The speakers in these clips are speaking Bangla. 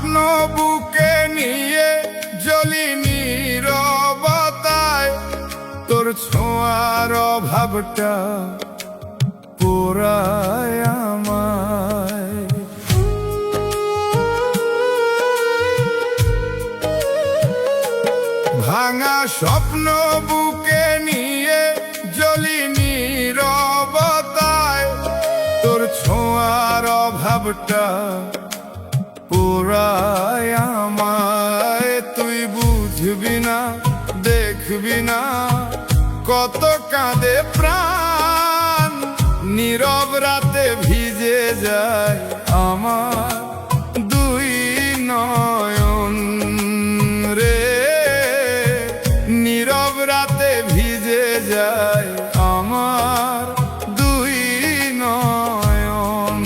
স্বপ্ন বুকে নিয়ে জ্বলি নীরবতায়, তোর ছোঁয়ার অভাবটা পোড়ায় আমায়। ভাঙা স্বপ্ন বুকে নিয়ে জ্বলি নীরবতায়, তোর ছোঁয়ার অভাবটা পোড়ায় আমায়। তুই বুঝবি না, দেখবি না কত কাঁদে প্রাণ, নীরব রাতে ভিজে যায় আমার দুই নয়ন রে। নীরব রাতে ভিজে যায় আমার দুই নয়ন।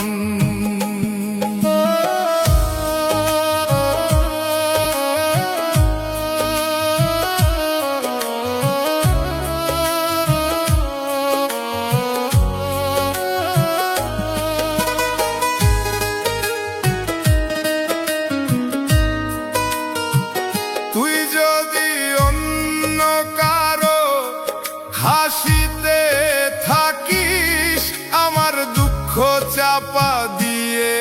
তুই যদি অন্য কারো হাসিতে থাকিস, আমার দুঃখ চাপা দিয়ে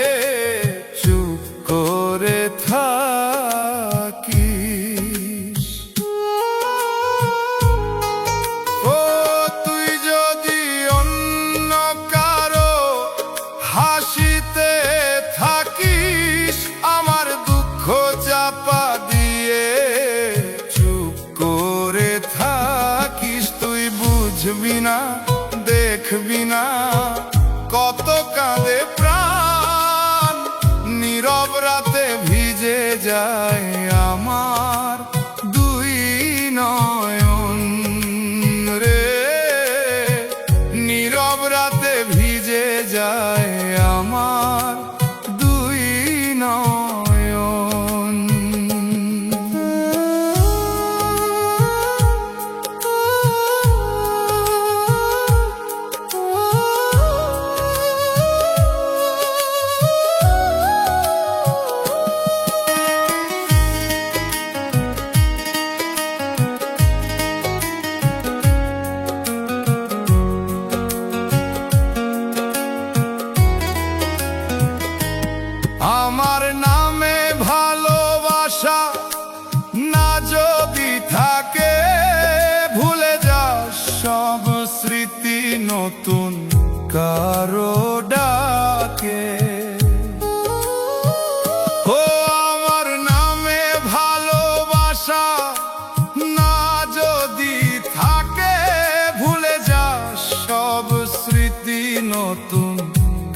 চুপ করে থাকিস। ও তুই যদি অন্য কারো হাসিতে থাকিস, আমার দুঃখ চাপা দিয়ে চুপ করে থাকিস। তুই বুঝবি না, দেখবি না কত কাঁদে প্রাণ, নীরব রাতে ভিজে যায় আমার দুই নয়ন রে। নীরব রাতে ভিজে যায় আমার দুই নয়ন। আমার নামে ভালোবাসা না যদি থাকে, ভুলে যাস সব স্মৃতি নতুন কারো ডাকে। ও আমার নামে ভালোবাসা না যদি থাকে, ভুলে যাস সব স্মৃতি নতুন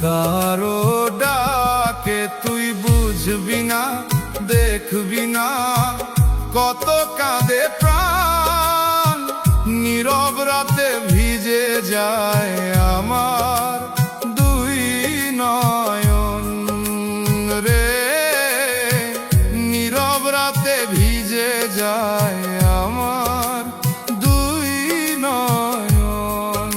কারো ডাকে। তুই বুঝবি না, দেখবি না কত কাঁদে প্রাণ, নীরব রাতে ভিজে যায় আমার দুই নয়ন রে। নীরব রাতে ভিজে যায় আমার দুই নয়ন।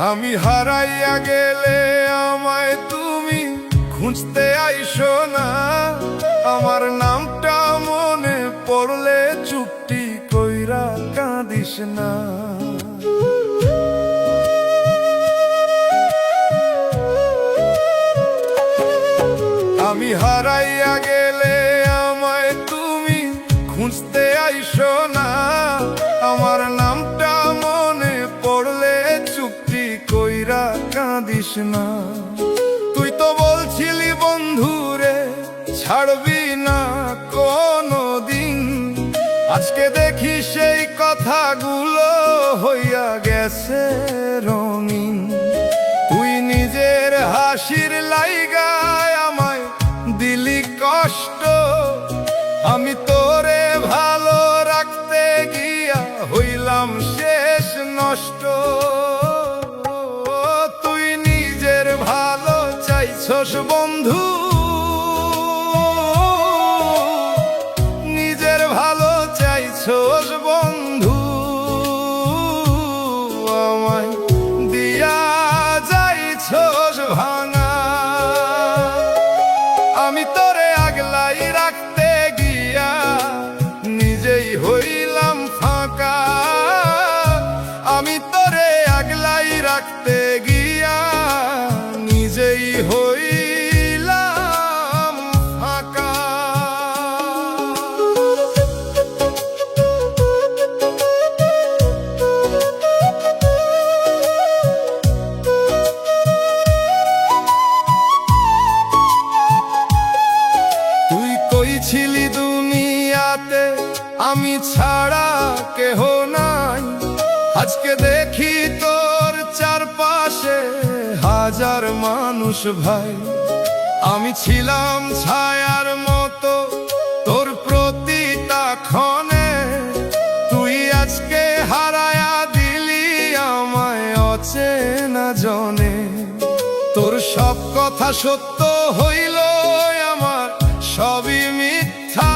আমি হারাইয়া গেলে আমায় তুমি খুঁজতে আইসো না, আমার নামটা মনে পড়লে চুপটি কইরা কাঁদিস না। আমি হারাইয়া গেলে আমায় তুমি খুঁজতে আইসো না, আমার নামটা মনে পড়লে চুপটি কইরা কাঁদিস না। তুই তো বলছিলি বন্ধুরে ছাড়বি আজকে দেখি সেই কথাগুলো হইয়া গেছে রঙিন। তুই নিজের হাসির লাইগায় আমায় দিলি কষ্ট, আমি তোরে ভালো রাখতে গিয়া হইলাম শেষ নষ্ট। তুই নিজের ভালো চাইছস বন্ধু, নিজের ভালো চাইছস বন্ধু, আমায় দিয়া যাইছস ভাঙা। আমি তোরে আগলাই রাখতে গিয়া নিজেই হইলাম ফাঁকা, আমি তোরে আগলাই রাখতে গিয়া নিজেই হইলাম ফাঁকা। তুই কই ছিলি দুনিয়াতে আমি ছাড়া কেহ নাই, আজকে দেখি তোর চারপাশে হাজার মানুষ ভাই। আমি ছিলাম ছায়ার মতো তোর প্রতিটা ক্ষণে, তুই আজকে হারায়া দিলি আমায় অচেনা জনে। তোর সব কথা সত্য হইল আমার সবই মিথ্যা,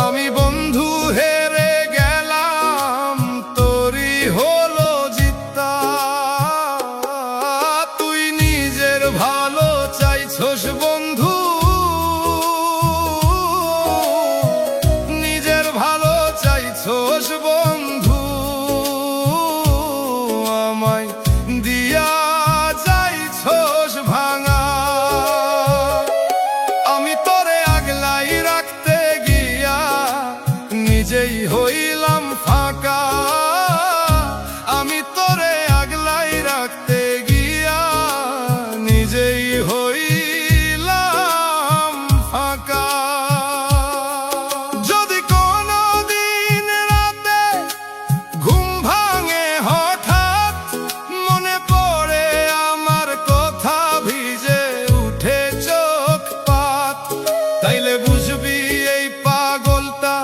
আমি বন্ধু হেরে গেলাম তোরই হলো জিত্তা। তুই নিজের ভালো চাইছস বন্ধু, নিজের ভালো চাইছস বন্ধু, আমায় দিয়া যাইছস ভাঙা। আমি তোরে আগলাই রাখতে গিয়া নিজেই হইলাম ফাঁকা, আমি তোরে আগলাই রাখতে গিয়া নিজেই হইলাম ফাঁকা। যদি কোনো দিন রাতে ঘুম ভাঙে হঠাৎ, মনে পড়ে আমার কথা ভিজে উঠে চোখ পাত, তাইলে বুঝবি এই পাগলটা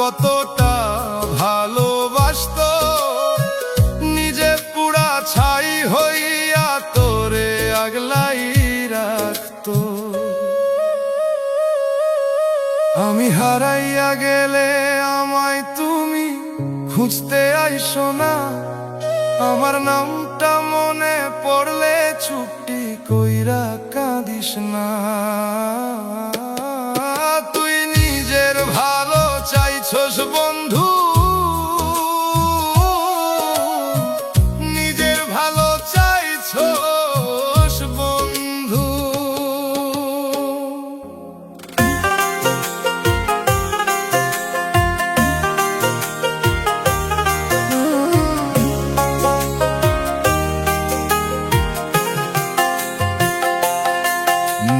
কতটা ভালোবাসতো, নিজে পুরা ছাই হইয়া তোরে আগলাই রাখতো। আমি হারাইয়া গেলে আমায় তুমি খুঁজতে আইসো না, আমার নামটা মনে পড়লে চুপটি কইরা কাঁদিস না। তুই নিজের ভালো চাইছস বন্ধু, নিজের ভালো চাইছস বন্ধু।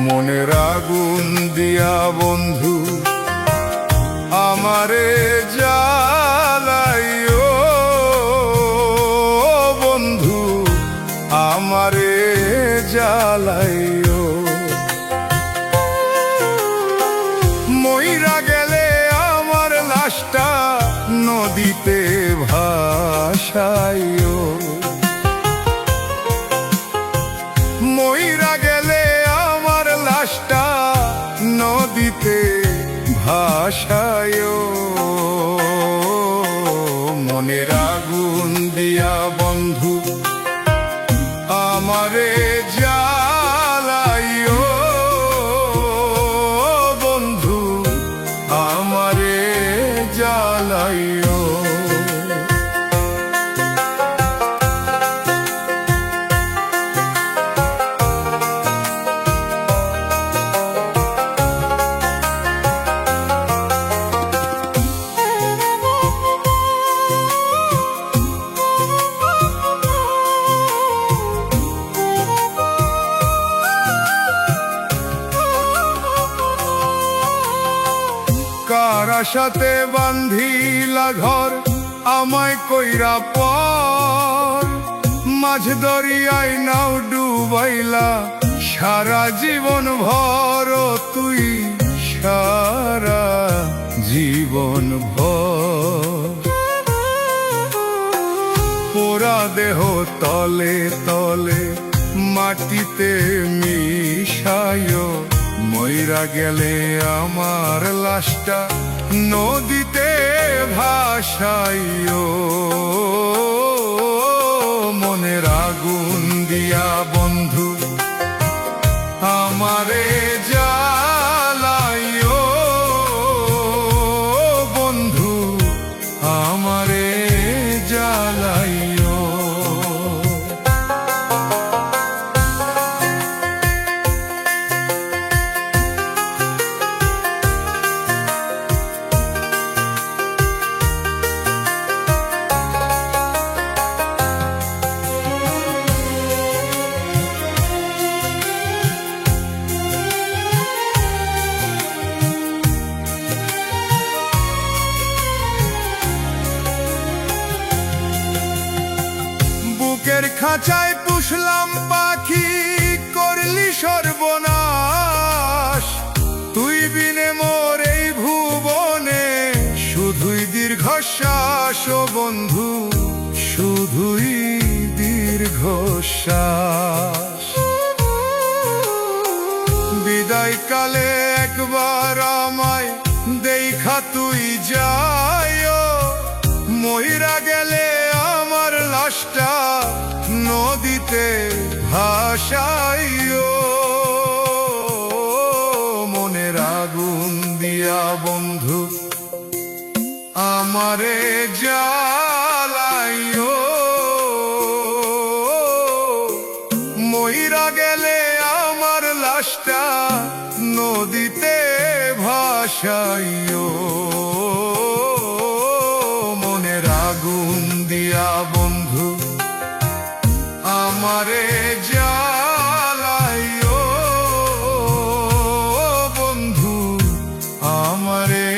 মনের আগুন দিয়া বন্ধু আমারে জ্বালাইও, বন্ধু আমারে জ্বালাইও। মইরা গেলে আমার লাশটা নদীতে ভাসাইও, মইরা গেলে আমার লাশটা নদীতে ভাসাইও। মনের আগুন দিয়া বন্ধু আমারে জ্বালাইও, বন্ধু আমারে জ্বালাইও। আশাতে বান্ধিলা ঘর আমায় কইরা পর, মাঝ দরিয়ায় নাও ডুবাইলা সারা জীবন ভর, তুই সারা জীবন ভর। পোড়া দেহ তলে তলে মাটিতে মিশায়, মইরা গেলে আমার লাশটা নদীতে ভাসাইও। মনের আগুন দিয়া বন্ধু আমারে জ্বালাইও, বন্ধু আমারে জ্বালাইও। বুকের খাঁচায় পুষলাম পাখি, করলি সর্বনাশ। তুই বিনে মোর এই ভুবনে শুধুই দীর্ঘশ্বাস, ও বন্ধু শুধুই দীর্ঘশ্বাস। বিদায় কালে একবার আমায় দেখা তুই যাইও, মইরা গেলে আমার লাশটা নদীতে ভাসাইও। মনের আগুন দিয়া বন্ধু আমারে জ্বালাইও, মইরা গেলে আমার লাশটা নদীতে ভাসাইও। মনের আগুন দিয়া বন্ধু আমারে জ্বালাইও, বন্ধু আমারে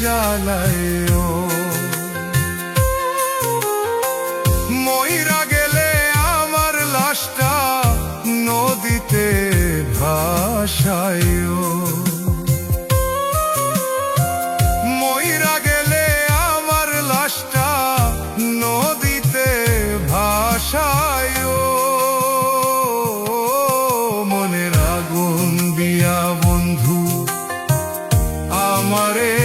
জ্বালাইও। মইরা গেলে আমার লাশটা নদীতে ভাসাইও, মইরা গেলে আমার লাশটা নদীতে ভাসাইও। মনের আগুন দিয়া বন্ধু আমারে